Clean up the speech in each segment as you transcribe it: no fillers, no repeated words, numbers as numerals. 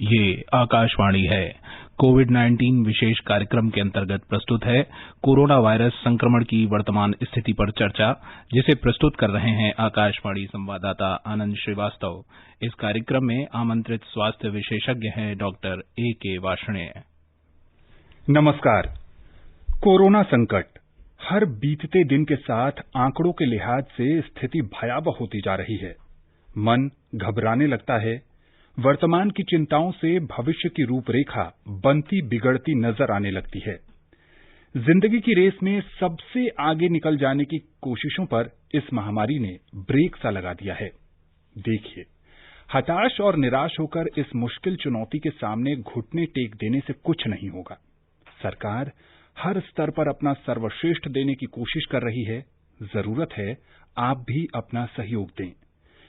ये आकाशवाणी है। कोविड-19 विशेष कार्यक्रम के अंतर्गत प्रस्तुत है कोरोना वायरस संक्रमण की वर्तमान स्थिति पर चर्चा, जिसे प्रस्तुत कर रहे हैं आकाशवाणी संवाददाता आनंद श्रीवास्तव। इस कार्यक्रम में आमंत्रित स्वास्थ्य विशेषज्ञ हैं डॉक्टर A.K. वार्ष्णेय। नमस्कार। कोरोना संकट हर बीतते दिन के साथ आंकड़ों के लिहाज से स्थिति भयावह होती जा रही है। मन घबराने लगता है। वर्तमान की चिंताओं से भविष्य की रूपरेखा बनती बिगड़ती नजर आने लगती है। जिंदगी की रेस में सबसे आगे निकल जाने की कोशिशों पर इस महामारी ने ब्रेक सा लगा दिया है। देखिए, हताश और निराश होकर इस मुश्किल चुनौती के सामने घुटने टेक देने से कुछ नहीं होगा। सरकार हर स्तर पर अपना सर्वश्रेष्ठ देने की कोशिश कर रही है। जरूरत है आप भी अपना सहयोग दें।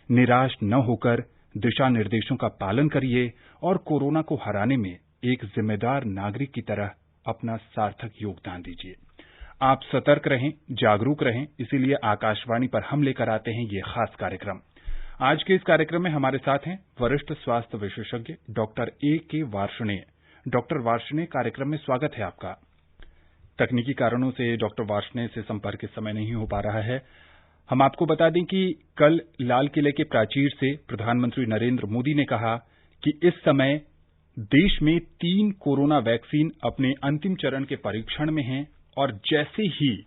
निराश न होकर दिशा निर्देशों का पालन करिए और कोरोना को हराने में एक जिम्मेदार नागरिक की तरह अपना सार्थक योगदान दीजिए। आप सतर्क रहें, जागरूक रहें, इसीलिए आकाशवाणी पर हम लेकर आते हैं ये खास कार्यक्रम। आज के इस कार्यक्रम में हमारे साथ हैं वरिष्ठ स्वास्थ्य विशेषज्ञ doctor A.K. Varshney. Doctor Varshney, कार्यक्रम में स्वागत है आपका। तकनीकी कारणों से डॉक्टर वार्ष्णेय से संपर्क इस समय नहीं हो पा रहा है। हम आपको बता दें कि कल लाल किले के प्राचीर से प्रधानमंत्री नरेंद्र मोदी ने कहा कि इस समय देश में 3 कोरोना वैक्सीन अपने अंतिम चरण के परीक्षण में हैं और जैसे ही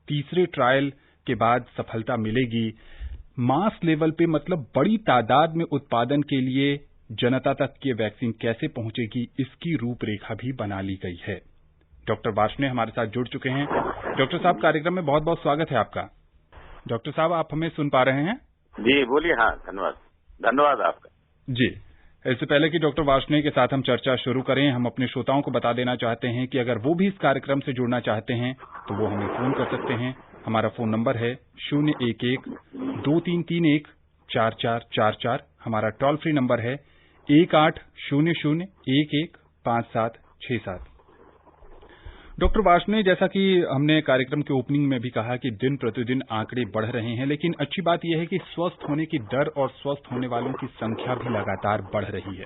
तीसरे ट्रायल के बाद सफलता मिलेगी, मास लेवल पे मतलब बड़ी तादाद में उत्पादन के लिए जनता तक ये वैक्सीन कैसे पहुंचेगी, इसकी रूपरेखा भी बना ली गई है। डॉक्टर वार्ष्णेय हमारे साथ जुड़ चुके हैं। डॉक्टर साहब, कार्यक्रम में बहुत बहुत स्वागत है आपका। डॉक्टर साहब, आप हमें सुन पा रहे हैं? जी बोलिए। हाँ, धन्यवाद आपका। जी, इससे पहले कि डॉक्टर वार्ष्णेय के साथ हम चर्चा शुरू करें, हम अपने श्रोताओं को बता देना चाहते हैं कि अगर वो भी इस कार्यक्रम से जुड़ना चाहते हैं तो वो हमें फोन कर सकते हैं। हमारा फोन नंबर है 011-2331-4444। हमारा टोल फ्री नंबर है 1800-115767। डॉक्टर वार्ष्णेय, जैसा कि हमने कार्यक्रम के ओपनिंग में भी कहा कि दिन प्रतिदिन आंकड़े बढ़ रहे हैं, लेकिन अच्छी बात यह है कि स्वस्थ होने की दर और स्वस्थ होने वालों की संख्या भी लगातार बढ़ रही है।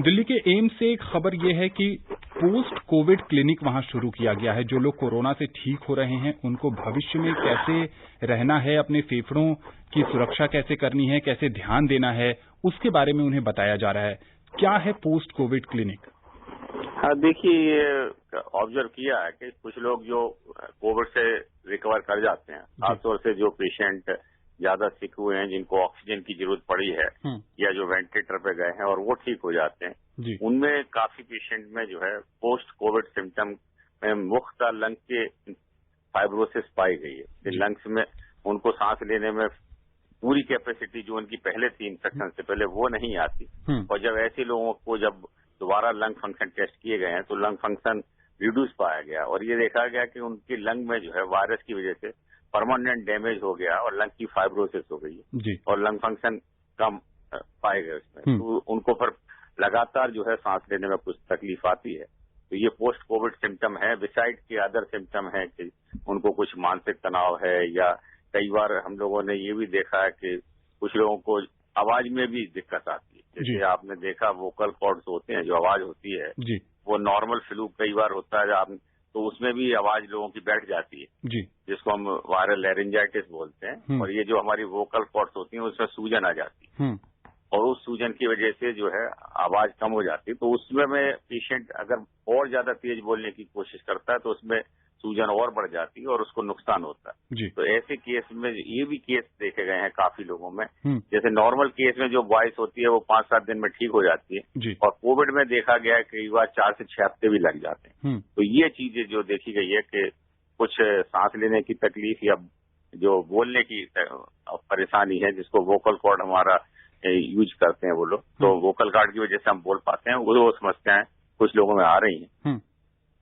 दिल्ली के एम्स से एक खबर यह है कि पोस्ट कोविड क्लिनिक वहां शुरू किया गया है। जो लोग कोरोना से ठीक हो रहे हैं, उनको भविष्य में कैसे रहना है, अपने फेफड़ों की सुरक्षा कैसे करनी है, कैसे ध्यान देना है, उसके बारे में उन्हें बताया जा रहा है। क्या है पोस्ट कोविड क्लिनिक? देखिए, ये ऑब्जर्व किया है कि कुछ लोग जो कोविड से रिकवर कर जाते हैं, खासतौर से जो पेशेंट ज्यादा सिक हुए हैं, जिनको ऑक्सीजन की जरूरत पड़ी है या जो वेंटिलेटर पे गए हैं और वो ठीक हो जाते हैं, उनमें काफी पेशेंट में जो है पोस्ट कोविड सिम्टम में मुख्य लंग के फाइब्रोसिस पाई गई है। लंग्स में उनको सांस लेने में पूरी कैपेसिटी जो उनकी पहले थी इंफेक्शन से पहले, वो नहीं आती। और जब ऐसे लोगों को जब दोबारा लंग फंक्शन टेस्ट किए गए हैं तो लंग फंक्शन रिड्यूस पाया गया और ये देखा गया कि उनके लंग में जो है वायरस की वजह से परमानेंट डैमेज हो गया और लंग की फाइब्रोसिस हो गई है और लंग फंक्शन कम पाए गए उसमें। तो उनको फिर लगातार जो है सांस लेने में कुछ तकलीफ आती है। तो ये पोस्ट कोविड सिम्टम है। बिसाइड के अदर सिम्टम है कि उनको कुछ मानसिक तनाव है, या कई बार हम लोगों ने ये भी देखा है कि कुछ लोगों को आवाज में भी दिक्कत आती है। जैसे आपने देखा वोकल कॉर्ड्स होते हैं, जो आवाज होती है वो नॉर्मल फ्लू कई बार होता है तो उसमें भी आवाज लोगों की बैठ जाती है, जिसको हम वायरल लैरिंजाइटिस बोलते हैं। और ये जो हमारी वोकल कॉर्ड्स होती हैं उसमें सूजन आ जाती है और उस सूजन की वजह से जो है आवाज कम हो जाती है। तो उसमें में पेशेंट अगर और ज्यादा तेज बोलने की कोशिश करता है तो उसमें सूजन और बढ़ जाती है और उसको नुकसान होता है। तो ऐसे केस में ये भी केस देखे गए हैं काफी लोगों में। जैसे नॉर्मल केस में जो वॉइस होती है वो 5-7 दिन में ठीक हो जाती है और कोविड में देखा गया है कई बार 4 से 6 हफ्ते भी लग जाते हैं। तो ये चीजें जो देखी गई है कि कुछ सांस लेने की तकलीफ या जो बोलने की परेशानी है, जिसको वोकल कॉर्ड हमारा यूज करते हैं वो लोग, तो वोकल कॉर्ड की वजह से हम बोल पाते हैं, वो समस्याएं कुछ लोगों में आ रही हैं।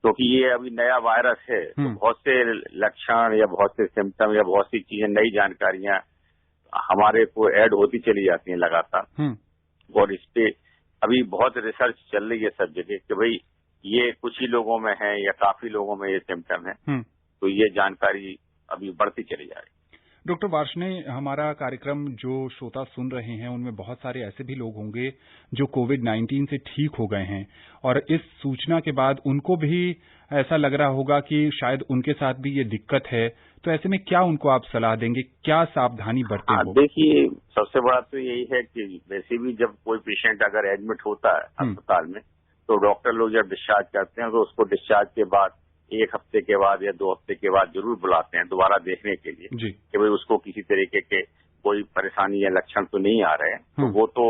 क्योंकि ये अभी नया वायरस है तो बहुत से लक्षण या बहुत से सिम्टम या बहुत सी चीजें, नई जानकारियां हमारे को ऐड होती चली जाती हैं लगातार। और इस पे अभी बहुत रिसर्च चल रही है सब जगह कि भाई ये कुछ ही लोगों में है या काफी लोगों में ये सिम्टम है। तो ये जानकारी अभी बढ़ती चली जा रही है। डॉक्टर वार्ष्णेय, हमारा कार्यक्रम जो श्रोता सुन रहे हैं उनमें बहुत सारे ऐसे भी लोग होंगे जो कोविड-19 से ठीक हो गए हैं और इस सूचना के बाद उनको भी ऐसा लग रहा होगा कि शायद उनके साथ भी ये दिक्कत है, तो ऐसे में क्या उनको आप सलाह देंगे, क्या सावधानी बरतें हो? देखिए, सबसे बड़ा तो यही है कि वैसे भी जब कोई पेशेंट अगर एडमिट होता है अस्पताल में, तो डॉक्टर लोग जब डिस्चार्ज करते हैं तो उसको डिस्चार्ज के बाद 1 हफ्ते के बाद या 2 हफ्ते के बाद जरूर बुलाते हैं दोबारा देखने के लिए कि भाई उसको किसी तरीके के कोई परेशानी या लक्षण तो नहीं आ रहे हैं। तो वो तो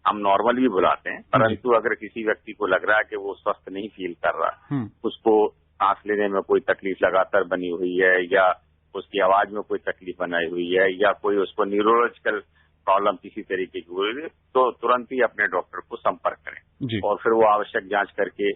हम नॉर्मल भी बुलाते हैं, परंतु अगर किसी व्यक्ति को लग रहा है कि वो स्वस्थ नहीं फील कर रहा, उसको सांस लेने में कोई तकलीफ लगातार बनी हुई है या उसकी आवाज में कोई तकलीफ बनाई हुई है या कोई उसको न्यूरोलॉजिकल प्रॉब्लम किसी तरीके की हुई है, तो तुरंत ही अपने डॉक्टर को संपर्क करें और फिर वो आवश्यक जांच करके।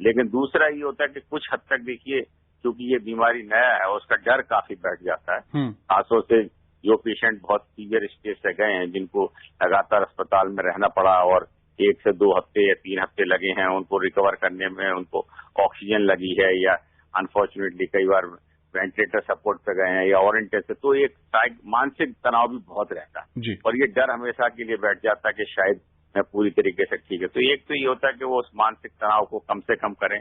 लेकिन दूसरा ये होता है कि कुछ हद तक देखिए, क्योंकि ये बीमारी नया है और उसका डर काफी बैठ जाता है, खासतौर से जो पेशेंट बहुत सीवियर स्टेज से गए हैं, जिनको लगातार अस्पताल में रहना पड़ा और 1 से 2 हफ्ते या 3 हफ्ते लगे हैं उनको रिकवर करने में, उनको ऑक्सीजन लगी है या अनफॉर्चुनेटली कई बार वेंटिलेटर सपोर्ट पे गए हैं या ओरेंटेज से, तो एक मानसिक तनाव भी बहुत रहता है और ये डर हमेशा के लिए बैठ जाता है कि शायद मैं पूरी तरीके से ठीक है। तो एक तो ये होता है कि वो उस मानसिक तनाव को कम से कम करें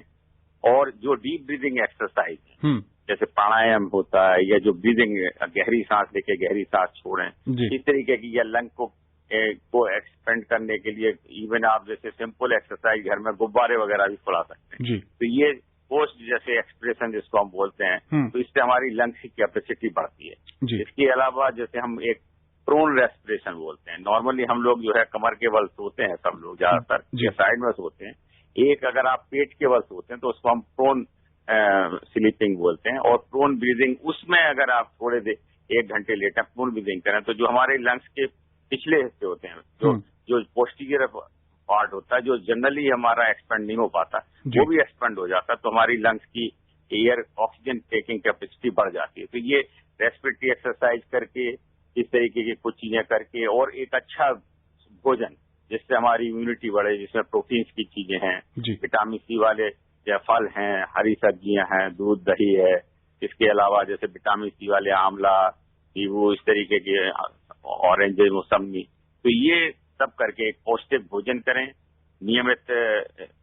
और जो डीप ब्रीदिंग एक्सरसाइज है, जैसे प्राणायाम होता है या जो ब्रीदिंग गहरी सांस लेके गहरी सांस छोड़ें, इस तरीके की, या लंग को एक्सपेंड करने के लिए इवन आप जैसे सिंपल एक्सरसाइज घर में गुब्बारे वगैरह भी फुला सकते हैं। तो ये पोस्ट जैसे एक्सप्रेशन जिसको हम बोलते हैं, तो इससे हमारी लंग्स की कैपेसिटी बढ़ती है। इसके अलावा जैसे हम एक प्रोन रेस्पिरेशन बोलते हैं, नॉर्मली हम लोग जो है कमर के बल सोते हैं, सब लोग ज्यादातर या साइड में सोते हैं। एक अगर आप पेट के बल सोते हैं तो उसको हम प्रोन स्लीपिंग बोलते हैं और प्रोन ब्रीदिंग, उसमें अगर आप थोड़े देर 1 घंटे लेटर प्रोन ब्रीदिंग करें तो जो हमारे लंग्स के पिछले हिस्से होते हैं, जो पोस्टीरियर पार्ट होता है, जो जनरली हमारा एक्सपेंड नहीं हो पाता, वो भी एक्सपेंड हो जाता है, तो हमारी लंग्स की एयर ऑक्सीजन टेकिंग कैपेसिटी बढ़ जाती है। तो ये रेस्पिरेटरी एक्सरसाइज करके, इस तरीके की कुछ चीजें करके और एक अच्छा भोजन जिससे हमारी इम्यूनिटी बढ़े, जिसमें प्रोटीन्स की चीजें हैं, विटामिन सी वाले या फल हैं, हरी सब्जियां हैं, दूध दही है, इसके अलावा जैसे विटामिन सी वाले आंवला, नींबू, इस तरीके के ऑरेंज, मौसमी, तो ये सब करके एक पौष्टिक भोजन करें, नियमित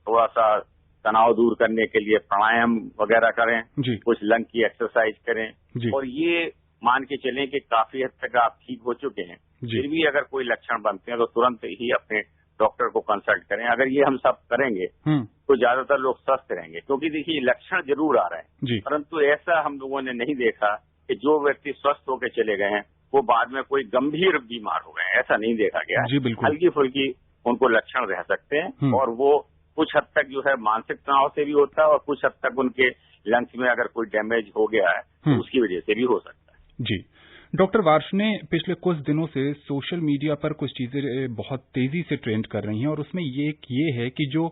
थोड़ा सा तनाव दूर करने के लिए प्राणायाम वगैरह करें, कुछ लंग की एक्सरसाइज करें और ये मान के चलें कि काफी हद तक आप ठीक हो चुके हैं, फिर भी अगर कोई लक्षण बनते हैं तो तुरंत ही अपने डॉक्टर को कंसल्ट करें। अगर ये हम सब करेंगे तो ज्यादातर लोग स्वस्थ रहेंगे, क्योंकि देखिए लक्षण जरूर आ रहे हैं, परंतु ऐसा हम लोगों ने नहीं देखा कि जो व्यक्ति स्वस्थ होकर चले गए हैं वो बाद में कोई गंभीर बीमार हो गए, ऐसा नहीं देखा गया। हल्की फुल्की उनको लक्षण रह सकते हैं और वो कुछ हद तक जो है मानसिक तनाव से भी होता है और कुछ हद तक उनके लंग्स में अगर कोई डैमेज हो गया है तो उसकी वजह से भी हो सकता है। जी डॉक्टर वार्ष्णेय, पिछले कुछ दिनों से सोशल मीडिया पर कुछ चीजें बहुत तेजी से ट्रेंड कर रही हैं और उसमें ये है कि जो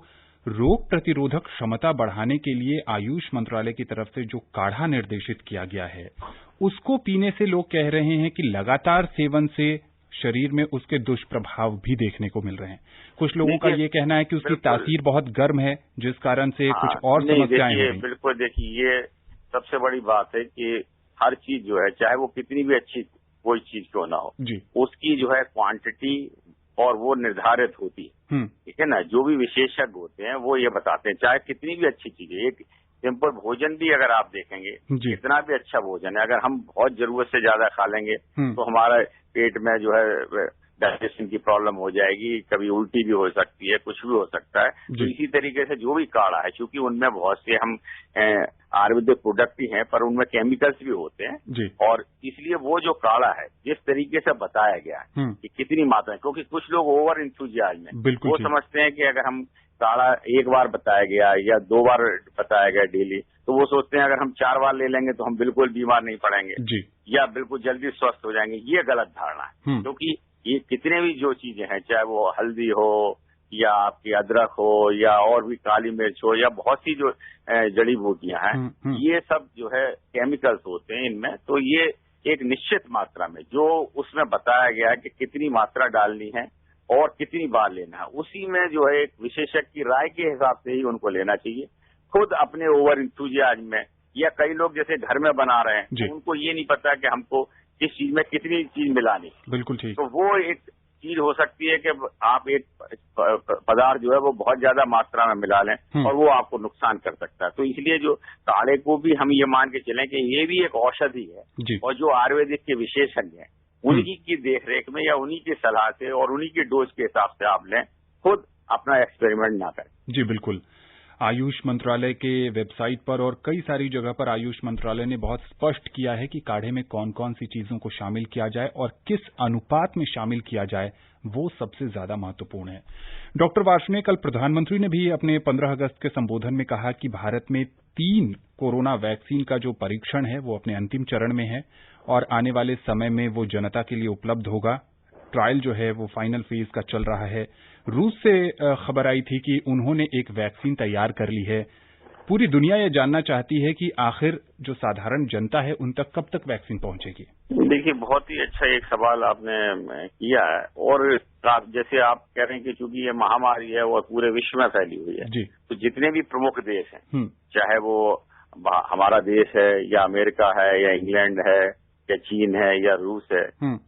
रोग प्रतिरोधक क्षमता बढ़ाने के लिए आयुष मंत्रालय की तरफ से जो काढ़ा निर्देशित किया गया है, उसको पीने से लोग कह रहे हैं कि लगातार सेवन से शरीर में उसके दुष्प्रभाव भी देखने को मिल रहे हैं। कुछ लोगों का ये कहना है कि उसकी तासीर बहुत गर्म है, जिस कारण से कुछ और समस्याएं हो रही। बिल्कुल, देखिए ये सबसे बड़ी बात है कि हर चीज जो है, चाहे वो कितनी भी अच्छी कोई चीज क्यों ना हो, उसकी जो है क्वांटिटी और वो निर्धारित होती है, ठीक है ना। जो भी विशेषज्ञ होते हैं वो ये बताते हैं, चाहे कितनी भी अच्छी चीज है, एक सिंपल भोजन भी अगर आप देखेंगे, कितना भी अच्छा भोजन है, अगर हम बहुत जरूरत से ज्यादा खा लेंगे तो हमारा पेट में जो है डाइजेशन की प्रॉब्लम हो जाएगी, कभी उल्टी भी हो सकती है, कुछ भी हो सकता है। तो इसी तरीके से जो भी काढ़ा है, क्योंकि उनमें बहुत से हम आयुर्वेदिक प्रोडक्ट ही हैं, पर उनमें केमिकल्स भी होते हैं और इसलिए वो जो काढ़ा है जिस तरीके से बताया गया है कि कितनी मात्रा है, क्योंकि कुछ लोग ओवर इंथुजियाज्म में वो समझते हैं कि अगर हम काढ़ा एक बार बताया गया या 2 बार बताया गया डेली, तो वो सोचते हैं अगर हम 4 बार ले लेंगे तो हम बिल्कुल बीमार नहीं पड़ेंगे या बिल्कुल जल्दी स्वस्थ हो जाएंगे। ये गलत धारणा है, क्योंकि ये कितने भी जो चीजें हैं, चाहे वो हल्दी हो या आपकी अदरक हो या और भी काली मिर्च हो या बहुत सी जो जड़ी बूटियां हैं, ये सब जो है केमिकल्स होते हैं इनमें। तो ये एक निश्चित मात्रा में जो उसमें बताया गया है कि कितनी मात्रा डालनी है और कितनी बार लेना है, उसी में जो है एक विशेषज्ञ की राय के हिसाब से ही उनको लेना चाहिए। खुद अपने ओवर इंथुजियाज्म में या कई लोग जैसे घर में बना रहे हैं, तो उनको ये नहीं पता कि हमको किस चीज में कितनी चीज मिलानी। बिल्कुल ठीक। तो वो एक चीज हो सकती है कि आप एक पदार्थ जो है वो बहुत ज्यादा मात्रा में मिला लें और वो आपको नुकसान कर सकता है। तो इसलिए जो काढ़े को भी हम ये मान के चलें कि ये भी एक औषधि है और जो आयुर्वेदिक के विशेषज्ञ हैं उन्हीं की देखरेख में या उन्हीं की सलाह से और उन्हीं की डोज के हिसाब से आप लें, खुद अपना एक्सपेरिमेंट ना करें। जी बिल्कुल। आयुष मंत्रालय के वेबसाइट पर और कई सारी जगह पर आयुष मंत्रालय ने बहुत स्पष्ट किया है कि काढ़े में कौन कौन सी चीजों को शामिल किया जाए और किस अनुपात में शामिल किया जाए, वो सबसे ज्यादा महत्वपूर्ण है। डॉक्टर वार्ष्णेय, कल प्रधानमंत्री ने भी अपने 15 अगस्त के संबोधन में कहा कि भारत में 3 कोरोना वैक्सीन का जो परीक्षण है वो अपने अंतिम चरण में है और आने वाले समय में वो जनता के लिए उपलब्ध होगा। ट्रायल जो है वो फाइनल फेज का चल रहा है। रूस से खबर आई थी कि उन्होंने एक वैक्सीन तैयार कर ली है। पूरी दुनिया ये जानना चाहती है कि आखिर जो साधारण जनता है उन तक कब तक वैक्सीन पहुंचेगी। देखिए, बहुत ही अच्छा एक सवाल आपने किया है और जैसे आप कह रहे हैं कि चूंकि ये महामारी है और पूरे विश्व में फैली हुई है जी। तो जितने भी प्रमुख देश हैं, चाहे वो हमारा देश है या अमेरिका है या इंग्लैंड है या चीन है या रूस है,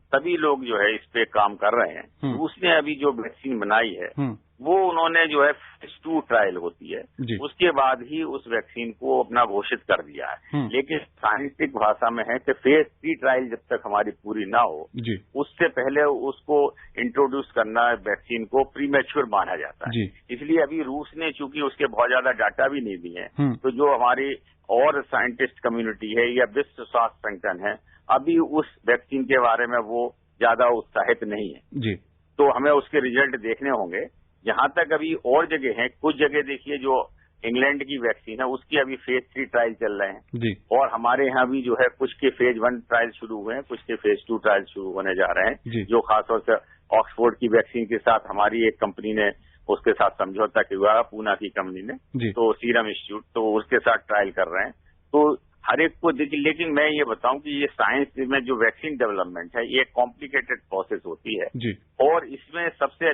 सभी लोग जो है इस पे काम कर रहे हैं। रूस ने अभी जो वैक्सीन बनाई है वो उन्होंने जो है फेज 2 ट्रायल होती है, उसके बाद ही उस वैक्सीन को अपना घोषित कर दिया है। लेकिन साइंटिफिक भाषा में है कि फेज 3 ट्रायल जब तक हमारी पूरी ना हो उससे पहले उसको इंट्रोड्यूस करना वैक्सीन को प्रीमेच्योर माना जाता है। इसलिए अभी रूस ने चूंकि उसके बहुत ज्यादा डाटा भी नहीं दिए हैं, तो जो हमारी और साइंटिस्ट कम्युनिटी है या विश्व स्वास्थ्य संगठन है अभी उस वैक्सीन के बारे में वो ज्यादा उत्साहित नहीं है। तो हमें उसके रिजल्ट देखने होंगे। जहां तक अभी और जगह हैं, कुछ जगह देखिए जो इंग्लैंड की वैक्सीन है उसकी अभी फेज 3 ट्रायल चल रहे हैं और हमारे यहाँ भी जो है कुछ के फेज 1 ट्रायल शुरू हुए हैं, कुछ के फेज 2 ट्रायल शुरू होने जा रहे हैं। जो खासतौर से ऑक्सफोर्ड की वैक्सीन के साथ हमारी एक कंपनी ने उसके साथ समझौता किया, पूना की कंपनी ने, तो सीरम इंस्टीट्यूट, तो उसके साथ ट्रायल कर रहे हैं। तो हर एक को देखिए, लेकिन मैं ये बताऊं कि ये साइंस में जो वैक्सीन डेवलपमेंट है ये कॉम्प्लिकेटेड प्रोसेस होती है और इसमें सबसे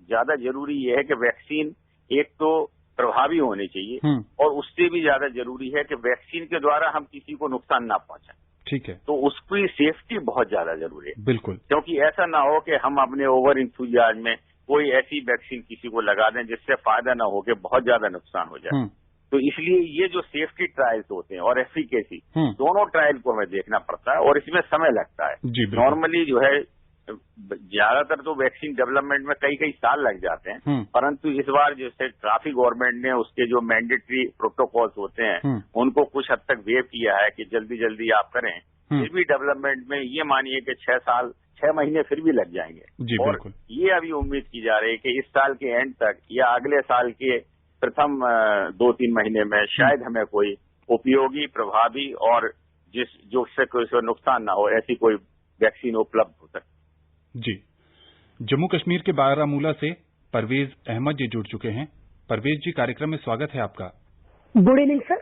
ज्यादा जरूरी ये है कि वैक्सीन एक तो प्रभावी होनी चाहिए और उससे भी ज्यादा जरूरी है कि वैक्सीन के द्वारा हम किसी को नुकसान ना पहुंचाएं। ठीक है। तो उसकी सेफ्टी बहुत ज्यादा जरूरी है। बिल्कुल। क्योंकि ऐसा ना हो कि हम अपने ओवर इंथुजियाज्म में कोई ऐसी वैक्सीन किसी को लगा दें जिससे फायदा ना हो कि बहुत ज्यादा नुकसान हो जाए। तो इसलिए ये जो सेफ्टी ट्रायल्स होते हैं और एफिकेसी, दोनों ट्रायल को हमें देखना पड़ता है और इसमें समय लगता है। नॉर्मली जो है ज्यादातर तो वैक्सीन डेवलपमेंट में कई साल लग जाते हैं, परंतु इस बार जैसे ट्रैफिक गवर्नमेंट ने उसके जो मैंडेटरी प्रोटोकॉल्स होते हैं उनको कुछ हद तक वेव किया है कि जल्दी जल्दी आप करें। फिर भी डेवलपमेंट में ये मानिए कि 6 महीने फिर भी लग जाएंगे और ये अभी उम्मीद की जा रही है कि इस साल के एंड तक या अगले साल के प्रथम 2-3 महीने में शायद हमें कोई उपयोगी, प्रभावी और जिससे कोई नुकसान ना हो ऐसी कोई वैक्सीन उपलब्ध हो सके। जी। जम्मू कश्मीर के बारामूला से परवेज अहमद जी जुड़ चुके हैं। परवेज जी, कार्यक्रम में स्वागत है आपका। Good evening sir.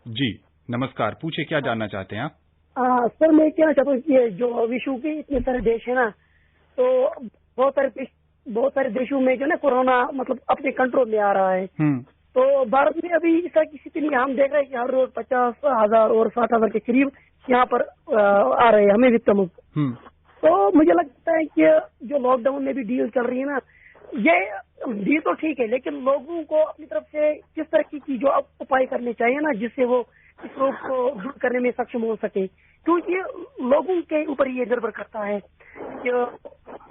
जी नमस्कार, पूछे क्या जानना चाहते हैं आप? सर मैं कहना चाहता हूँ कि जो विश्व के इतने सारे देश है ना, तो बहुत सारे देशों में जो ना कोरोना मतलब अपने कंट्रोल में आ रहा है। तो भारत में अभी इस तरह की स्थिति नहीं, हम देख रहे हैं कि हर रोज 50,000 और 60,000 के करीब यहाँ पर आ रहे हैं हमें वित्त मुक्त। तो मुझे लगता है कि जो लॉकडाउन में भी डील चल रही है ना, ये डील तो ठीक है, लेकिन लोगों को अपनी तरफ से किस तरह की जो उपाय करने चाहिए ना जिससे वो इस रोग को दूर करने में सक्षम हो सके, क्योंकि लोगों के ऊपर ये निर्भर करता है कि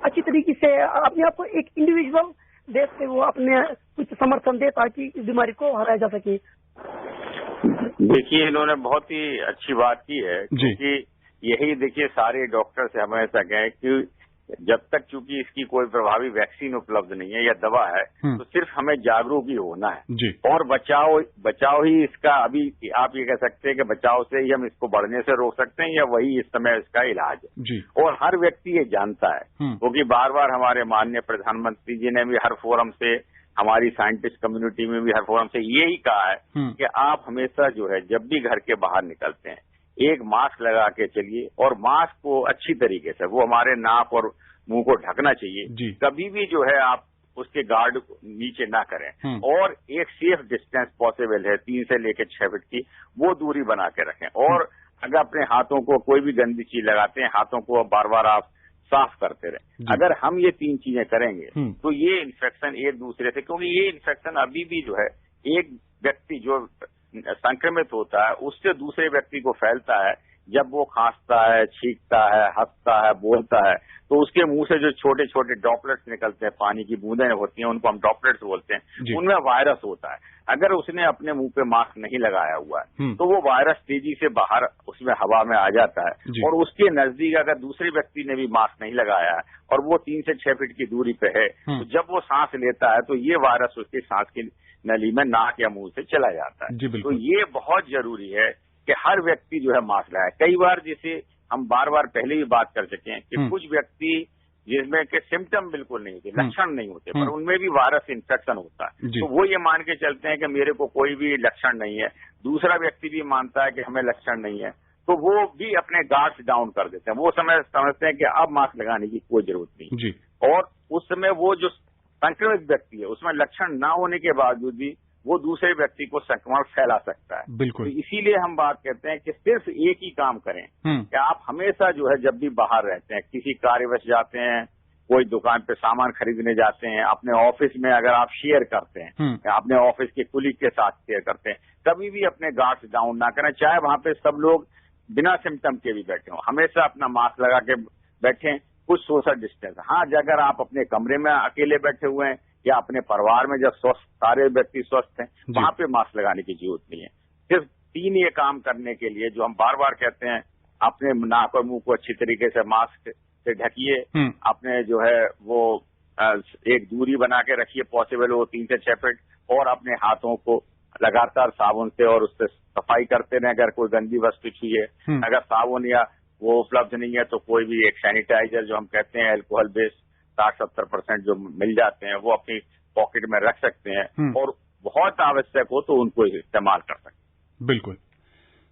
अच्छी तरीके से अपने आप को एक इंडिविजुअल देश से वो अपने कुछ समर्थन दे ताकि इस बीमारी को हराया जा सके। देखिए, इन्होंने बहुत ही अच्छी बात की है क्योंकि यही देखिए सारे डॉक्टर से हमेशा कहें कि जब तक चूंकि इसकी कोई प्रभावी वैक्सीन उपलब्ध नहीं है या दवा है तो सिर्फ हमें जागरूक ही होना है और बचाव ही इसका, अभी आप ये कह सकते हैं कि बचाव से ही हम इसको बढ़ने से रोक सकते हैं या वही इस समय इसका इलाज है। और हर व्यक्ति ये जानता है क्योंकि बार बार हमारे माननीय प्रधानमंत्री जी ने भी हर फोरम से, हमारी साइंटिस्ट कम्युनिटी में भी हर फोरम से यही कहा है कि आप हमेशा जो है जब भी घर के बाहर निकलते हैं एक मास्क लगा के चलिए और मास्क को अच्छी तरीके से वो हमारे नाक और मुंह को ढकना चाहिए। कभी भी जो है आप उसके गार्ड नीचे ना करें और एक सेफ डिस्टेंस पॉसिबल है 3 से लेकर 6 फीट की, वो दूरी बना के रखें। और अगर अपने हाथों को कोई भी गंदी चीज लगाते हैं, हाथों को बार बार आप साफ करते रहे। अगर हम ये 3 चीजें करेंगे तो ये इन्फेक्शन एक दूसरे से, क्योंकि ये इन्फेक्शन अभी भी जो है एक व्यक्ति जो संक्रमित होता है उससे दूसरे व्यक्ति को फैलता है जब वो खांसता है, छींकता है, हंसता है, बोलता है, तो उसके मुंह से जो छोटे छोटे ड्रॉपलेट्स निकलते हैं, पानी की बूंदें होती हैं, उनको हम ड्रॉपलेट्स बोलते हैं, उनमें वायरस होता है। अगर उसने अपने मुंह पे मास्क नहीं लगाया हुआ है तो वो वायरस तेजी से बाहर उसमें हवा में आ जाता है और उसके नजदीक अगर दूसरे व्यक्ति ने भी मास्क नहीं लगाया है और वो 3 से 6 फीट की दूरी पे है तो जब वो सांस लेता है तो ये वायरस उसकी सांस की नली में, नाक या मुंह से चला जाता है। तो ये बहुत जरूरी है कि हर व्यक्ति जो है मास्क लगाए। कई बार जैसे हम बार बार पहले भी बात कर चुके हैं कि कुछ व्यक्ति जिसमें के सिम्टम बिल्कुल नहीं होते, लक्षण नहीं होते, पर उनमें भी वायरस इन्फेक्शन होता है, तो वो ये मान के चलते हैं कि मेरे को कोई भी लक्षण नहीं है, दूसरा व्यक्ति भी मानता है कि हमें लक्षण नहीं है, तो वो भी अपने गार्ड्स डाउन कर देते हैं। वो समझते हैं कि अब मास्क लगाने की कोई जरूरत नहीं, और उस समय वो जो संक्रमित व्यक्ति है उसमें लक्षण ना होने के बावजूद भी वो दूसरे व्यक्ति को संक्रमण फैला सकता है। बिल्कुल। तो इसीलिए हम बात कहते हैं कि सिर्फ एक ही काम करें कि आप हमेशा जो है जब भी बाहर रहते हैं, किसी कार्यवश जाते हैं, कोई दुकान पे सामान खरीदने जाते हैं, अपने ऑफिस में अगर आप शेयर करते हैं या अपने ऑफिस के कुलीग के साथ शेयर करते हैं, कभी भी अपने गार्ड्स डाउन ना करें, चाहे वहां पे सब लोग बिना सिम्टम के भी बैठे हों, हमेशा अपना मास्क लगा के बैठें, कुछ सोशल डिस्टेंस। हाँ, अगर आप अपने कमरे में अकेले बैठे हुए हैं या अपने परिवार में जब सारे व्यक्ति स्वस्थ हैं, वहां पे मास्क लगाने की जरूरत नहीं है। सिर्फ 3 ये काम करने के लिए जो हम बार बार कहते हैं, अपने नाक और मुंह को अच्छी तरीके से मास्क से ढकिए, अपने जो है वो एक दूरी बना के रखिए, पॉसिबल हो 3 से 6 फीट, और अपने हाथों को लगातार साबुन से और उससे सफाई करते रहें। अगर कोई गंदी वस्तु छुए, अगर साबुन या वो उपलब्ध नहीं है तो कोई भी एक सैनिटाइजर जो हम कहते हैं अल्कोहल बेस्ड 60-70% जो मिल जाते हैं वो अपनी पॉकेट में रख सकते हैं, और बहुत आवश्यक हो तो उनको इस्तेमाल कर सकते हैं। बिल्कुल।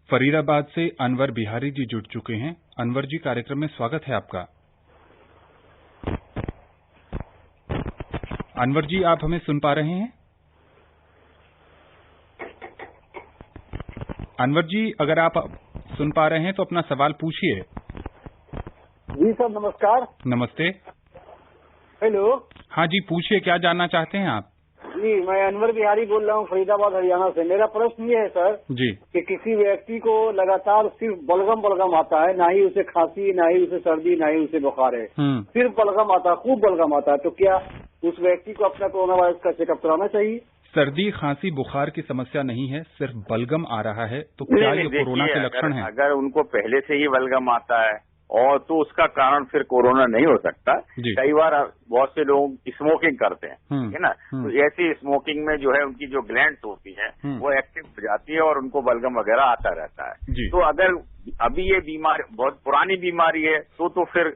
फरीदाबाद से अनवर बिहारी जी जुड़ चुके हैं। अनवर जी, कार्यक्रम में स्वागत है आपका। अनवर जी, आप हमें सुन पा रहे हैं? अनवर जी, अगर आप सुन पा रहे हैं तो अपना सवाल पूछिए। जी सर, नमस्कार। नमस्ते। हेलो। हाँ जी, पूछिए, क्या जानना चाहते हैं आप? जी, मैं अनवर बिहारी बोल रहा हूँ फरीदाबाद हरियाणा से। मेरा प्रश्न ये है सर जी कि किसी व्यक्ति को लगातार सिर्फ बलगम आता है, ना ही उसे खांसी, ना ही उसे सर्दी, ना ही उसे बुखार है, सिर्फ बलगम आता है, खूब बलगम आता है, तो क्या उस व्यक्ति को अपना कोरोना वायरस का चेकअप कराना चाहिए? सर्दी, खांसी, बुखार की समस्या नहीं है, सिर्फ बलगम आ रहा है, तो क्या ये कोरोना के लक्षण हैं? अगर उनको पहले से ही बलगम आता है और तो उसका कारण फिर कोरोना नहीं हो सकता। कई बार बहुत से लोग स्मोकिंग करते हैं, है ना, तो ऐसी स्मोकिंग में जो है उनकी जो ग्लैंड्स होती हैं वो एक्टिव हो जाती है और उनको बलगम वगैरह आता रहता है। तो अगर अभी ये बीमारी बहुत पुरानी बीमारी है तो फिर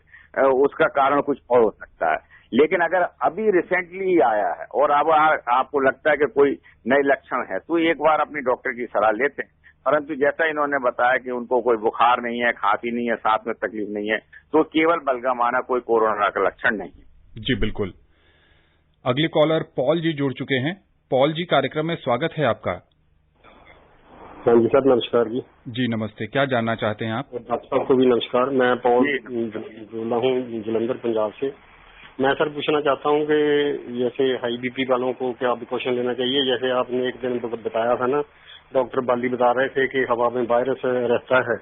उसका कारण कुछ और हो सकता है। लेकिन अगर अभी रिसेंटली ही आया है और अब आपको लगता है कि कोई नए लक्षण है तो एक बार अपनी डॉक्टर की सलाह लेते हैं। परंतु जैसा इन्होंने बताया कि उनको कोई बुखार नहीं है, खांसी नहीं है, सांस में तकलीफ नहीं है, तो केवल बलगम आना कोई कोरोना का लक्षण नहीं है। जी बिल्कुल। अगले कॉलर पॉल जी जुड़ चुके हैं। पॉल जी, कार्यक्रम में स्वागत है आपका। हाँ जी सर, नमस्कार जी। जी नमस्ते, क्या जानना चाहते हैं आप? डॉक्टर साहब को भी नमस्कार। मैं पॉल बोल रहा हूँ जलंधर, पंजाब से। मैं सर पूछना चाहता हूँ कि जैसे हाई बीपी वालों को क्या प्रिकॉशन लेना चाहिए? जैसे आपने एक दिन बताया था ना, डॉक्टर बाली बता रहे थे कि हवा में वायरस रहता है,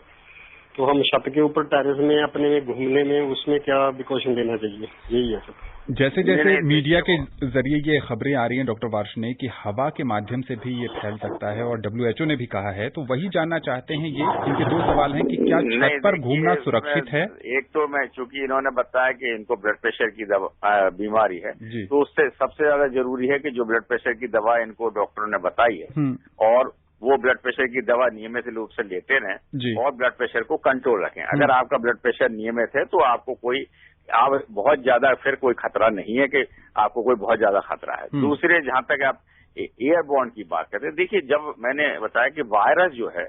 तो हम छत के ऊपर टेरेस में अपने घूमने में उसमें क्या प्रिकॉशन लेना चाहिए? यही है सर। जैसे जैसे मीडिया के जरिए ये खबरें आ रही हैं डॉक्टर वार्ष्णेय कि हवा के माध्यम से भी ये फैल सकता है और WHO ने भी कहा है, तो वही जानना चाहते हैं। ये इनके 2 सवाल हैं कि क्या छत पर घूमना सुरक्षित है? एक तो मैं, चूंकि इन्होंने बताया कि इनको ब्लड प्रेशर की बीमारी है, तो उससे सबसे ज्यादा जरूरी है कि जो ब्लड प्रेशर की दवा इनको डॉक्टरों ने बताई है और वो ब्लड प्रेशर की दवा नियमित रूप से लेते रहें और ब्लड प्रेशर को कंट्रोल रखें। अगर आपका ब्लड प्रेशर नियमित है तो आपको कोई बहुत ज्यादा फिर कोई खतरा नहीं है कि आपको कोई बहुत ज्यादा खतरा है। दूसरे, जहां तक आप एयरबॉर्न की बात करते हैं, देखिए जब मैंने बताया कि वायरस जो है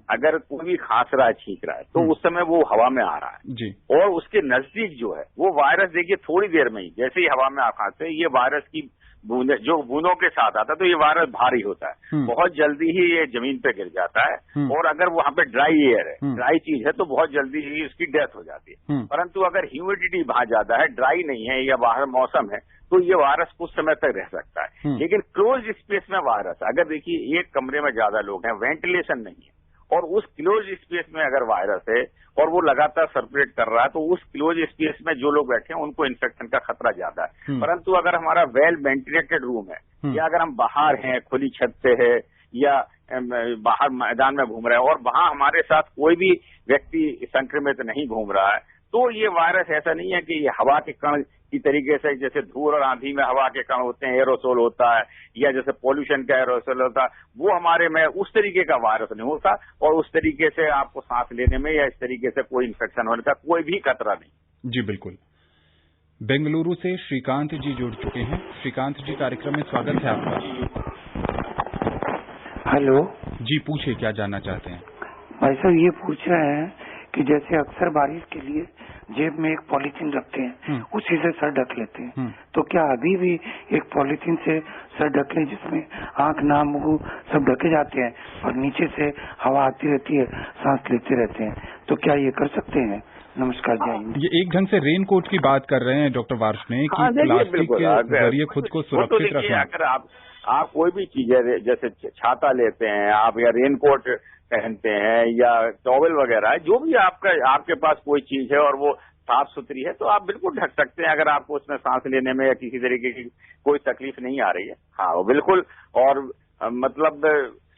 अगर कोई भी खांस रहा है, छींक रहा है, तो उस समय वो हवा में आ रहा है जी। और उसके नजदीक जो है वो वायरस देखिए थोड़ी देर में ही जैसे ही हवा में खांसते हैं, ये वायरस की बूंदे जो बूंदों के साथ आता है तो ये वायरस भारी होता है, बहुत जल्दी ही ये जमीन पे गिर जाता है और अगर वहां पे ड्राई एयर है, ड्राई चीज है, तो बहुत जल्दी ही उसकी डेथ हो जाती है। परंतु अगर ह्यूमिडिटी वहां ज्यादा है, ड्राई नहीं है या बाहर मौसम है, तो ये वायरस कुछ समय तक रह सकता है। लेकिन क्लोज स्पेस में वायरस, अगर देखिए एक कमरे में ज्यादा लोग हैं, वेंटिलेशन नहीं है और उस क्लोज स्पेस में अगर वायरस है और वो लगातार सर्कुलेट कर रहा है, तो उस क्लोज स्पेस में जो लोग बैठे हैं उनको इन्फेक्शन का खतरा ज्यादा है। परंतु अगर हमारा वेल वेंटिलेटेड रूम है या अगर हम बाहर हैं, खुली छत पे है या बाहर मैदान में घूम रहे हैं और वहां हमारे साथ कोई भी व्यक्ति संक्रमित नहीं घूम रहा है, तो ये वायरस ऐसा नहीं है कि ये हवा के कण की तरीके से, जैसे धूल और आंधी में हवा के कण होते हैं, एरोसोल होता है, या जैसे पॉल्यूशन का एरोसोल होता है, वो हमारे में उस तरीके का वायरस नहीं होता और उस तरीके से आपको सांस लेने में या इस तरीके से कोई इन्फेक्शन होने का कोई भी खतरा नहीं। जी बिल्कुल। बेंगलुरु से श्रीकांत जी जुड़ चुके हैं। श्रीकांत जी, कार्यक्रम में स्वागत है आपका। हेलो जी, पूछिए क्या जानना चाहते हैं। भाई साहब, ये पूछ रहे हैं कि जैसे अक्सर बारिश के लिए जेब में एक पॉलीथीन रखते हैं, उसी से सर ढक लेते हैं, तो क्या अभी भी एक पॉलीथीन से सर ढक लें जिसमें आंख, नाक, मुंह सब ढके जाते हैं और नीचे से हवा आती रहती है, सांस लेते रहते हैं, तो क्या ये कर सकते हैं? नमस्कार, जय हिंद। ये एक ढंग से रेन कोट की बात कर रहे हैं डॉक्टर वार्ष्णेय कि प्लास्टिक के जरिए खुद को सुरक्षित रखना। अगर आप कोई भी चीज है, जैसे छाता लेते हैं आप या रेन कोट पहनते हैं या टॉवल वगैरह, जो भी आपके पास कोई चीज है और वो साफ सुथरी है, तो आप बिल्कुल ढक सकते हैं अगर आपको उसमें सांस लेने में या किसी तरीके की कोई तकलीफ नहीं आ रही है। हाँ, वो बिल्कुल। और मतलब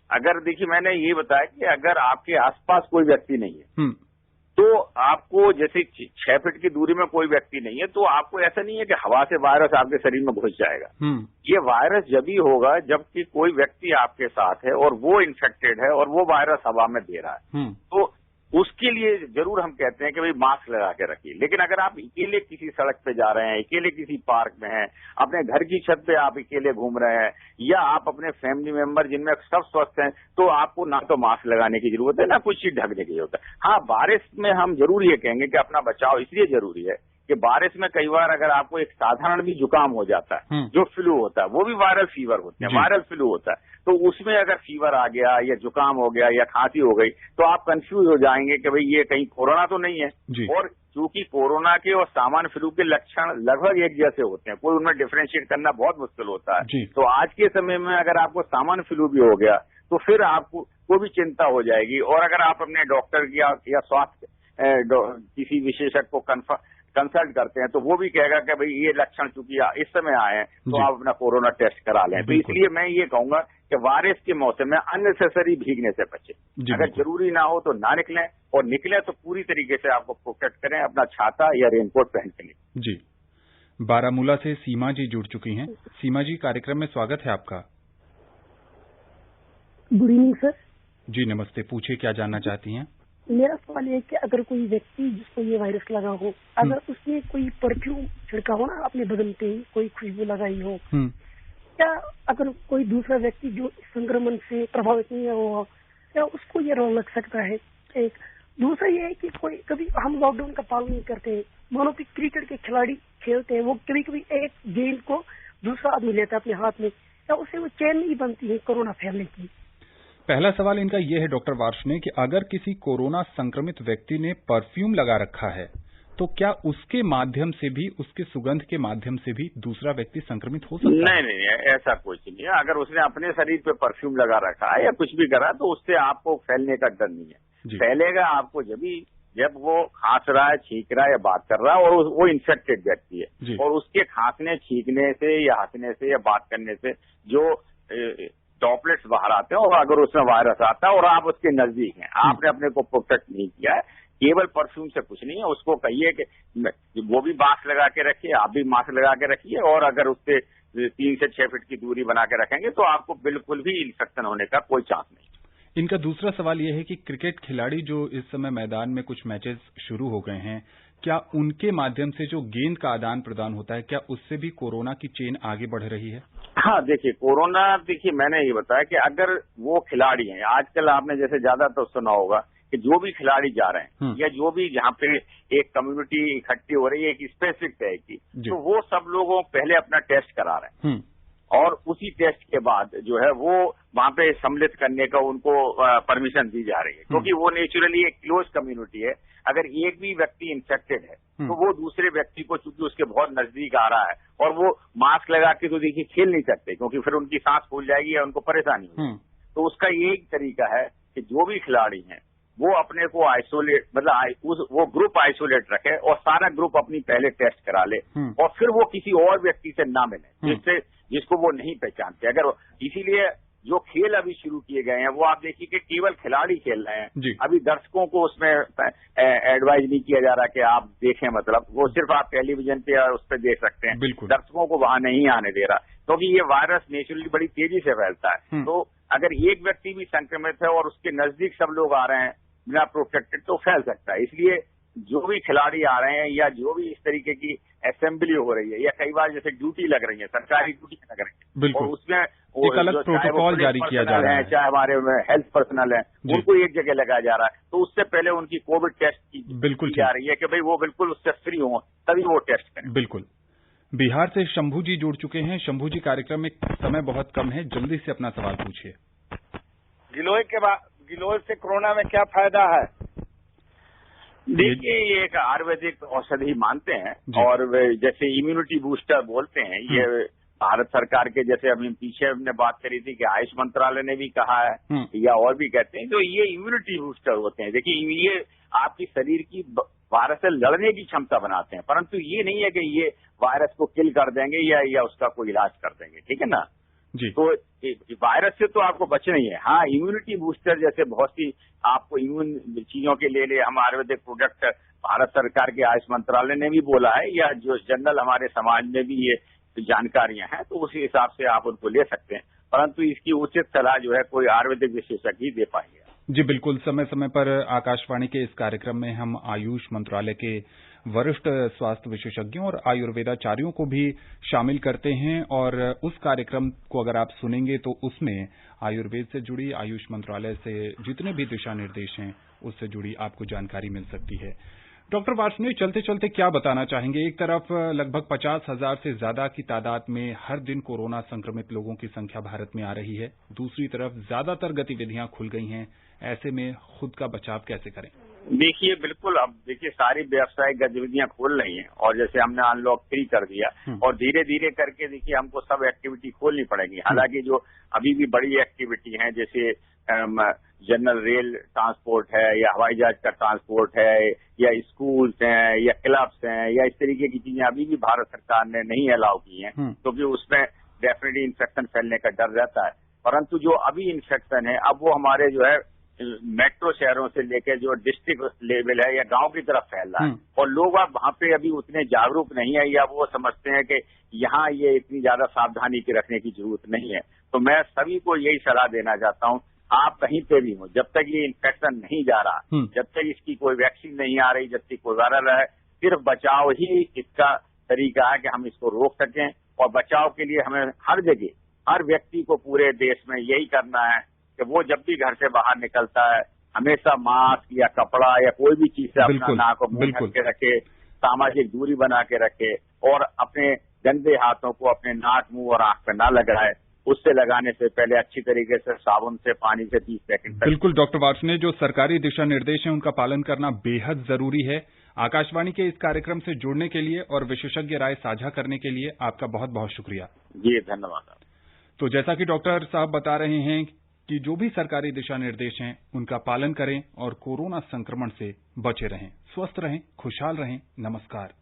अगर देखिए मैंने ये बताया कि अगर आपके आसपास कोई व्यक्ति नहीं है तो आपको, जैसे 6 फीट की दूरी में कोई व्यक्ति नहीं है, तो आपको ऐसा नहीं है कि हवा से वायरस आपके शरीर में घुस जाएगा। ये वायरस जब ही होगा जबकि कोई व्यक्ति आपके साथ है और वो इन्फेक्टेड है और वो वायरस हवा में दे रहा है, तो उसके लिए जरूर हम कहते हैं कि भाई मास्क लगा के रखिए। लेकिन अगर आप अकेले किसी सड़क पे जा रहे हैं, अकेले किसी पार्क में हैं, अपने घर की छत पे आप अकेले घूम रहे हैं या आप अपने फैमिली मेंबर जिनमें सब स्वस्थ हैं, तो आपको ना तो मास्क लगाने की जरूरत है ना कुछ चीज ढकने की जरूरत है। हाँ, बारिश में हम जरूर ये कहेंगे कि अपना बचाव इसलिए जरूरी है कि बारिश में कई बार अगर आपको एक साधारण भी जुकाम हो जाता है, जो फ्लू होता है, वो भी वायरल फीवर होते हैं, वायरल फ्लू होता है, तो उसमें अगर फीवर आ गया या जुकाम हो गया या खांसी हो गई, तो आप कंफ्यूज हो जाएंगे कि भाई ये कहीं कोरोना तो नहीं है। और क्योंकि कोरोना के और सामान्य फ्लू के लक्षण लगभग एक जैसे होते हैं, कोई उनमें डिफरेंशिएट करना बहुत मुश्किल होता है। तो आज के समय में अगर आपको सामान्य फ्लू भी हो गया तो फिर आपको को भी चिंता हो जाएगी। और अगर आप अपने डॉक्टर की या स्वास्थ्य किसी विशेषज्ञ को कंसल्ट करते हैं तो वो भी कहेगा कि भाई ये लक्षण चूंकि इस समय आए हैं तो आप अपना कोरोना टेस्ट करा लें। तो इसलिए मैं ये कहूंगा कि बारिश के मौसम में अननेसेसरी भीगने से बचें। अगर जरूरी ना हो तो ना निकलें और निकलें तो पूरी तरीके से आपको प्रोटेक्ट करें, अपना छाता या रेनकोट पहन के लिए। जी। बारामूला से सीमा जी जुड़ चुकी हैं। सीमा जी, कार्यक्रम में स्वागत है आपका। Good evening sir. जी नमस्ते, पूछिए क्या जानना चाहती हैं। मेरा सवाल ये है कि अगर कोई व्यक्ति जिसको ये वायरस लगा हो, अगर उसने कोई परफ्यूम छिड़का हो ना अपने बदन पे, कोई खुशबू लगाई हो, क्या अगर कोई दूसरा व्यक्ति जो संक्रमण से प्रभावित नहीं हुआ, क्या उसको ये रोग लग सकता है? एक दूसरा ये है कि कोई कभी हम लॉकडाउन का पालन नहीं करते, मानो कि क्रिकेट के खिलाड़ी खेलते हैं, वो कभी कभी एक गेंद को दूसरा आदमी लेता है अपने हाथ में, क्या उससे वो चैन नहीं बनती है कोरोना फैलने की? पहला सवाल इनका यह है डॉक्टर वार्ष्णेय कि अगर किसी कोरोना संक्रमित व्यक्ति ने परफ्यूम लगा रखा है तो क्या उसके माध्यम से भी, उसके सुगंध के माध्यम से भी दूसरा व्यक्ति संक्रमित हो सकता है? नहीं, ऐसा कुछ नहीं है। अगर उसने अपने शरीर पे परफ्यूम लगा रखा है या कुछ भी करा तो उससे आपको फैलने का डर नहीं है। फैलेगा आपको जब वो खांस रहा है, छींक रहा है या बात कर रहा है और वो इन्फेक्टेड व्यक्ति है और उसके खांसने, छींकने से या हंसने से या बात करने से जो ड्रॉपलेट्स बाहर आते हैं और अगर उसमें वायरस आता है और आप उसके नजदीक हैं, आपने अपने को प्रोटेक्ट नहीं किया है, केवल परफ्यूम से कुछ नहीं है। उसको कहिए कि वो भी मास्क लगा के रखिए, आप भी मास्क लगा के रखिए और अगर उससे 3 से 6 फीट की दूरी बना के रखेंगे तो आपको बिल्कुल भी इन्फेक्शन होने का कोई चांस नहीं। इनका दूसरा सवाल यह है कि क्रिकेट खिलाड़ी जो इस समय मैदान में कुछ मैचेस शुरू हो गए हैं, क्या उनके माध्यम से जो गेंद का आदान प्रदान होता है, क्या उससे भी कोरोना की चेन आगे बढ़ रही है? हाँ, देखिए कोरोना, देखिए मैंने ये बताया कि अगर वो खिलाड़ी हैं, आजकल आपने जैसे ज्यादा तो सुना होगा कि जो भी खिलाड़ी जा रहे हैं या जो भी जहाँ पे एक कम्युनिटी इकट्ठी हो रही है एक स्पेसिफिक तरह की, तो वो सब लोगों पहले अपना टेस्ट करा रहे हैं और उसी टेस्ट के बाद जो है वो वहां पे सम्मिलित करने का उनको परमिशन दी जा रही है, क्योंकि वो नेचुरली एक क्लोज कम्युनिटी है। अगर एक भी व्यक्ति इन्फेक्टेड है तो वो दूसरे व्यक्ति को, चूंकि उसके बहुत नजदीक आ रहा है और वो मास्क लगा के तो देखिए खेल नहीं सकते, क्योंकि फिर उनकी सांस फूल जाएगी या उनको परेशानी होगी। तो उसका ये एक तरीका है कि जो भी खिलाड़ी हैं वो अपने को आइसोलेट, मतलब वो ग्रुप आइसोलेट रखे और सारा ग्रुप अपनी पहले टेस्ट करा ले और फिर वो किसी और व्यक्ति से ना मिले जिसको वो नहीं पहचानते। अगर इसीलिए जो खेल अभी शुरू किए गए हैं वो आप देखिए कि केवल खिलाड़ी खेल रहे हैं, अभी दर्शकों को उसमें एडवाइज नहीं किया जा रहा कि आप देखें, मतलब वो सिर्फ आप टेलीविजन पे या उस पर देख सकते हैं, दर्शकों को वहां नहीं आने दे रहा, क्योंकि ये वायरस नेचुरली बड़ी तेजी से फैलता है। तो अगर एक व्यक्ति भी संक्रमित है और उसके नजदीक सब लोग आ रहे हैं बिना प्रोटेक्टेड तो फैल सकता है। इसलिए जो भी खिलाड़ी आ रहे हैं या जो भी इस तरीके की असेंबली हो रही है या कई बार जैसे ड्यूटी लग रही है, सरकारी ड्यूटी लग रही है और उसमें एक अलग प्रोटोकॉल जारी किया जा रहा है, चाहे हमारे हेल्थ पर्सनल है, उनको एक जगह लगाया जा रहा है, तो उससे पहले उनकी कोविड टेस्ट की जा रही है कि भाई वो बिल्कुल उससे फ्री हो तभी वो टेस्ट करें। बिल्कुल। बिहार से शंभू जी जुड़ चुके हैं। शंभू जी, कार्यक्रम में समय बहुत कम है, जल्दी से अपना सवाल पूछिए। गिलोय से कोरोना में क्या फायदा है? देखिए ये एक आयुर्वेदिक औषधि मानते हैं और जैसे इम्यूनिटी बूस्टर बोलते हैं, ये भारत सरकार के, जैसे अभी पीछे हमने बात करी थी कि आयुष मंत्रालय ने भी कहा है या और भी कहते हैं, तो ये इम्यूनिटी बूस्टर होते हैं। देखिए ये आपकी शरीर की वायरस से लड़ने की क्षमता बनाते हैं, परंतु ये नहीं है कि ये वायरस को किल कर देंगे या उसका कोई इलाज कर देंगे, ठीक है ना जी। तो वायरस से तो आपको बचना ही है। हाँ, इम्यूनिटी बूस्टर जैसे बहुत सी आपको इम्यून चीजों के लिए हम आयुर्वेदिक प्रोडक्ट भारत सरकार के आयुष मंत्रालय ने भी बोला है या जो जनरल हमारे समाज में भी ये जानकारियां हैं, तो उसी हिसाब से आप उनको ले सकते हैं, परंतु इसकी उचित सलाह जो है कोई आयुर्वेदिक विशेषज्ञ ही दे पाएंगे। जी बिल्कुल। समय समय पर आकाशवाणी के इस कार्यक्रम में हम आयुष मंत्रालय के वरिष्ठ स्वास्थ्य विशेषज्ञों और आयुर्वेदाचार्यों को भी शामिल करते हैं और उस कार्यक्रम को अगर आप सुनेंगे तो उसमें आयुर्वेद से जुड़ी, आयुष मंत्रालय से जितने भी दिशा निर्देश हैं उससे जुड़ी आपको जानकारी मिल सकती है। डॉक्टर वार्ष्णेय, चलते चलते क्या बताना चाहेंगे? एक तरफ लगभग 50,000 से ज्यादा की तादाद में हर दिन कोरोना संक्रमित लोगों की संख्या भारत में आ रही है, दूसरी तरफ ज्यादातर गतिविधियां खुल गई हैं, ऐसे में खुद का बचाव कैसे करें? देखिए बिल्कुल, अब देखिए सारी व्यावसायिक गतिविधियां खोल रही हैं और जैसे हमने अनलॉक 3 कर दिया और धीरे धीरे करके देखिए हमको सब एक्टिविटी खोलनी पड़ेगी। हालांकि जो अभी भी बड़ी एक्टिविटी हैं जैसे जनरल रेल ट्रांसपोर्ट है या हवाई जहाज का ट्रांसपोर्ट है या स्कूल्स हैं या क्लब्स हैं या इस तरीके की चीजें अभी भी भारत सरकार ने नहीं अलाउ की हैं, क्योंकि उसमें डेफिनेटली इन्फेक्शन फैलने का डर रहता है। परंतु जो अभी इन्फेक्शन है अब वो हमारे जो है मेट्रो शहरों से लेकर जो डिस्ट्रिक्ट लेवल है या गांव की तरफ फैल रहा है और लोग अब वहां पे अभी उतने जागरूक नहीं है या वो समझते हैं कि यहाँ ये इतनी ज्यादा सावधानी की रखने की जरूरत नहीं है। तो मैं सभी को यही सलाह देना चाहता हूँ, आप कहीं पे भी हो, जब तक ये इन्फेक्शन नहीं जा रहा, जब तक इसकी कोई वैक्सीन नहीं आ रही, जब तक कोई वायरल है, सिर्फ बचाव ही इसका तरीका है कि हम इसको रोक सकें। और बचाव के लिए हमें हर जगह हर व्यक्ति को पूरे देश में यही करना है कि वो जब भी घर से बाहर निकलता है हमेशा मास्क या कपड़ा या कोई भी चीज से अपना नाक और मुंह ढक के रखे, सामाजिक दूरी बना के रखे और अपने गंदे हाथों को अपने नाक, मुंह और आंख पे ना लगाए। उससे लगाने से पहले अच्छी तरीके से साबुन से, पानी से 30 सेकंड तक। बिल्कुल डॉक्टर वार्ष्णेय, जो सरकारी दिशा निर्देश है उनका पालन करना बेहद जरूरी है। आकाशवाणी के इस कार्यक्रम से जुड़ने के लिए और विशेषज्ञ राय साझा करने के लिए आपका बहुत बहुत शुक्रिया। जी धन्यवाद। तो जैसा कि डॉक्टर साहब बता रहे हैं कि जो भी सरकारी दिशा निर्देश हैं उनका पालन करें और कोरोना संक्रमण से बचे रहें, स्वस्थ रहें, खुशहाल रहें। नमस्कार।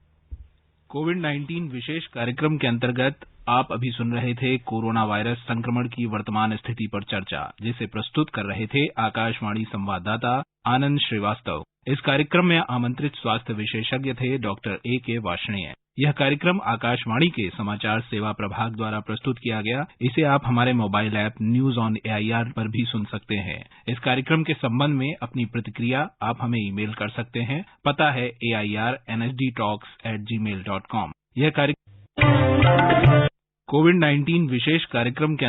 कोविड-19 विशेष कार्यक्रम के अंतर्गत आप अभी सुन रहे थे कोरोना वायरस संक्रमण की वर्तमान स्थिति पर चर्चा, जिसे प्रस्तुत कर रहे थे आकाशवाणी संवाददाता आनंद श्रीवास्तव। इस कार्यक्रम में आमंत्रित स्वास्थ्य विशेषज्ञ थे डॉक्टर A.K. वार्ष्णेय। यह कार्यक्रम आकाशवाणी के समाचार सेवा प्रभाग द्वारा प्रस्तुत किया गया। इसे आप हमारे mobile app news on AIR पर भी सुन सकते हैं। इस कार्यक्रम के संबंध में अपनी प्रतिक्रिया आप हमें ईमेल कर सकते हैं। पता है airnsdtalks@gmail.com। यह कार्यक्रम कोविड-19 विशेष कार्यक्रम के